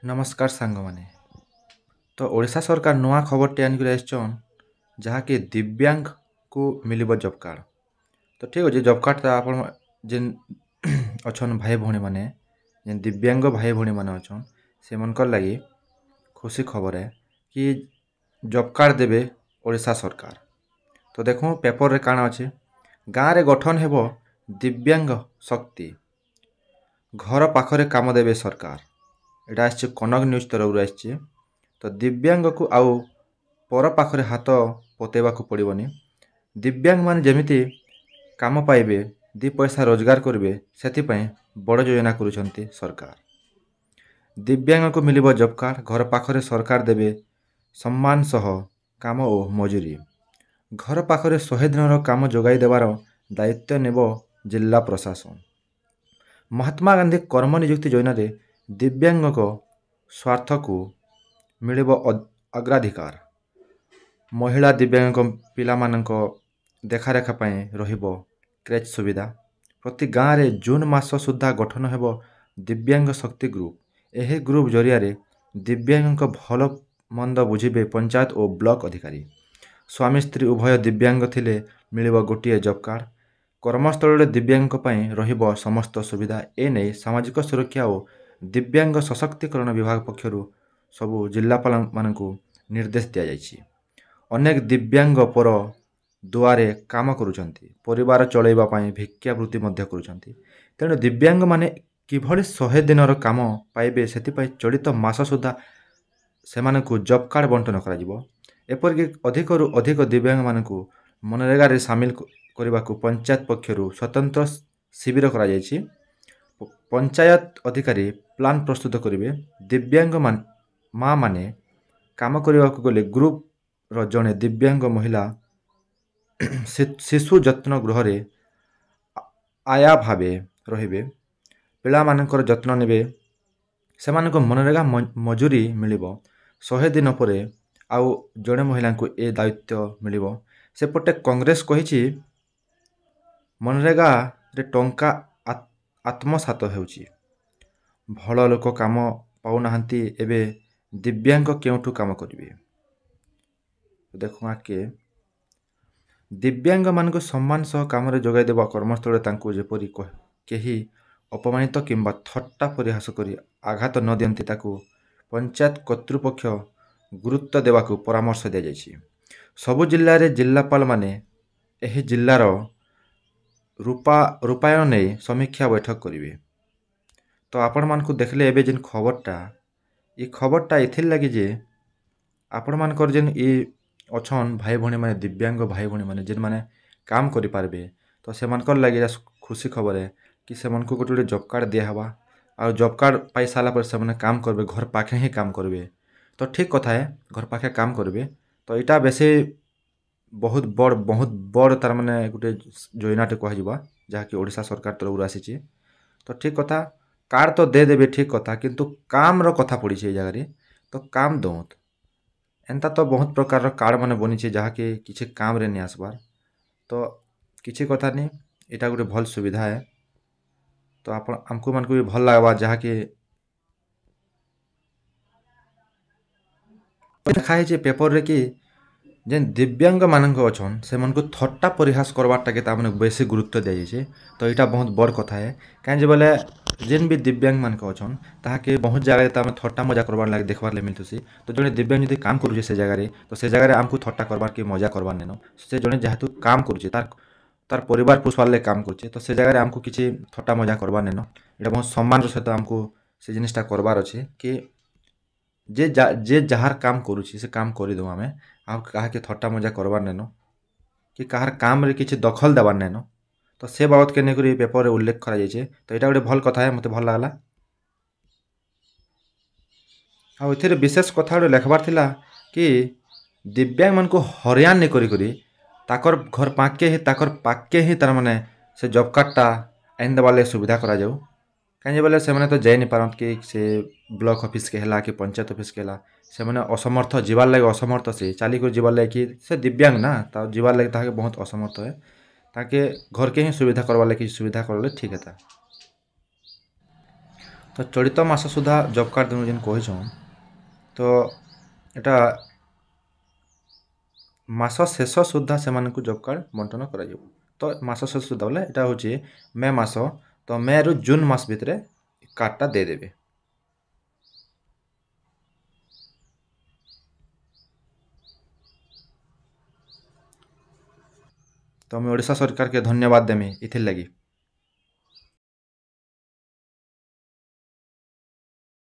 नमस्कार सांगमाने। तो ओडिशा सरकार नुआ खबरटे आनिक आसछन जहाँकि दिव्यांग को मिलिब जॉब कार्ड। तो ठीक अच्छे जॉब कार्ड आपण जेन अच्छन भाई भौणी माने जेन दिव्यांग भाई भौणी माने अच्छन से मनकर लगी खुशी खबर है कि जॉब कार्ड देवे ओडिशा सरकार। तो देखो पेपर रे काना अच्छे गाँव रे गठन हेबो दिव्यांग शक्ति घर पाखरे काम देवे सरकार। एटा आसছে कनक न्यूज तरफ आसছে। तो दिव्यांग को आउ पर पाखरे हाथ पतेवाक पड़ोनी। दिव्यांग मान जमिति काम पाइबे दी पैसा रोजगार करेंगे से बड़ योजना करुछंती सरकार। दिव्यांग को मिलिब जॉब कार्ड घर पाखरे सरकार देवे सम्मान सह काम और मजूरी। घर पाखरे 100 दिन काम जोगाई देवार दायित्व नेब जिला प्रशासन। महात्मा गांधी कर्म नियुक्ति योजना रे दिव्यांग को स्वार्थ को मिलिब अग्राधिकार। महिला दिव्यांग पिला मानक देखारेखा रहिबो क्रेच सुविधा। प्रति गाँव रे जून मास सुधा गठन हेबो दिव्यांग शक्ति ग्रुप। यह ग्रुप जरिया दिव्यांग भल मंद बुझे पंचायत और ब्लॉक अधिकारी। स्वामी स्त्री उभय दिव्यांग थिले मिलिब गोटे जॉब कार्ड। कर्मस्थल दिव्यांग रहिबो समस्त सुविधा। एने सामाजिक सुरक्षा और दिव्यांग सशक्तिकरण विभाग पक्षरु सबु जिलापाल मानकु निर्देश दिया जायछि। अनेक दिव्यांग पर दुआरे काम करुछंती परिवार चलैबा पई भिक्षावृत्ति मध्य करुछंती। तेणु दिव्यांग माने किभଳି 100 दिनर काम पाइबे सेतिपई चलित मास सुधा सेमानकु जॉब कार्ड बंटन करा जिवो। एपरिक अधिकरु अधिक दिव्यांग मानकु मनरेगा रे शामिल करबाकु पंचायत पक्षरु स्वतंत्र शिविर करा जायछि। पंचायत अधिकारी प्लान प्रस्तुत करेंगे। दिव्यांग माँ माने काम करने गले ग्रुप रो जड़े दिव्यांग महिला शिशु जत्न गृह रे आया भावे रहिबे। पिला मानकर जत्न नेबे से मनरेगा मजूरी मिलिबो। 100 दिन पर आउ जड़े महिला को ए दायित्व मिलिबो। सेपटे कांग्रेस कहिछि मनरेगा रे टंका आत्मसात हेउछि। भल लोक काम पाऊनाहांती एबे दिव्यांग केउठु काम करिवे। देखो आके दिव्यांग मानक सम्मान सह काम रे जोगाई देबा कर्मस्थल तांको जेपरि केही अपमानित किंबा थट्टा परिहास करी आघात न दियंती ताकू पंचायत कर्तृपक्ष गुरुत्व देवाकू परामर्श दिया जायछि। सबु जिल्ला रे जिल्लापाल माने एही जिल्लार रूपायन नै समीक्षा बैठक करिवे। तो आपण मानकु देखले एबे जेन खबरटा ये खबरटा एथिर लगी जे आपण मानकर जेन ये अच्छन भाई भौणी माने दिव्यांग भाई भौणी माने जेन माने काम करि पारबे तो से मानकर लगी खुशी खबर है कि से मानकु गोटे जॉब कार्ड दिया हवा। और जॉब कार्ड पाई साला पर से माने काम करबे घर पाखे ही काम करबे। तो ठीक कथा है घर पाखे काम करबे। तो इटा बेसे बहुत बड़ तार माने गोटे योजनाटे कह जिबा जहाँकि ओडिशा सरकार तरफ आसीछि। तो ठीक कथा कार्ड तो दे देबे ठीक कथा किंतु काम रो कथा पड़ी छे जगह रे। तो काम दौत एंता तो बहुत प्रकार रो कार्ड माने बनी छे जहाँकि किछि काम रे नहीं आसबार। तो किछि कथा नहीं एटा गोटे भल सुविधा है। तो आप आमको मानकु भी भल लागबा जहाँकि देखा है पेपर रे कि जेन दिव्यांग मानक अच्छन से मन को थट्टा परिहास करवाटा के तामने बेसी गुरुत्व दिया जाइए। तो यहाँ बहुत बड़ कथा है कहीं बोले जेन भी दिव्यांग मानक अच्छन ताके बहुत जगह तामे थट्टा मजा करवार लगे देखबार ले मिलतुसी। तो जड़े दिव्यांग यदि काम करुचे से जगह तो से जगह आमको थट्टा करवार के मजा करवार नेनो से जड़े जेहेतु काम करुचे तार परिवार पोषवार ले काम करुचे तो से जगह आमको किसी थट्टा मजा करवार नेनो। यहाँ बहुत सम्मान सहित आमको से जिनिसटा करवार अच्छे कि जे जहार काम करुची से काम करदे आम कहा के थट्टा मजा करवार नेनो कि कहार काम रे किसी दखल देवार नेनो। तो से बाबत के नेकरी पेपर रे उल्लेख करा जाइए। तो यहाँ गोटे भल कथा है मते भल लागला। आ एथिरे विशेष कथा गोटे लेखबार थिला कि दिव्यांग मन को हरियाण नहीं करी ताकर घर पाके ही तार माने से जॉब कार्डटा आइन देवार सुविधा करा जाऊ। कहीं बोले से मैंने तो जाई नहीं पारत कि से ब्लॉक ऑफिस के हला कि पंचायत ऑफिस के हला से मैंने असमर्थ जीवार लगे असमर्थ से चाली को जीवार लगे कि से दिव्यांग ना ता जीवार लगे ताके बहुत असमर्थ है ताके घर के ही सुविधा करवा लगे सुविधा कर ठीक है। ତ ଚଳିତ ମାସ ସୁଦ୍ଧା ଜବ୍ କାର୍ଡ଼ ଦେମୁ ଯେନ୍ କହିଛନ୍, ତ ଏଟା ମାସ ଶେଷ ସୁଦ୍ଧା ସେମାନଙ୍କୁ ଜବ୍ କାର୍ଡ଼ ବଣ୍ଟନ କରାଯିବ। ତ ମାସ ଶେଷ ସୁଦ୍ଧା ବୋଲେ ଏଟା ହେଉଛି ମେ ମାସ, ତ ମେରୁ ଜୁନ୍ ମାସ ଭିତରେ କାର୍ଡ଼ଟା ଦେଇଦେବେ। ତ ମୁଇଁ ଓଡ଼ିଶା ସରକାରକେ ଧନ୍ୟବାଦ ଦେମି ଇଥିର୍ ଲାଗି।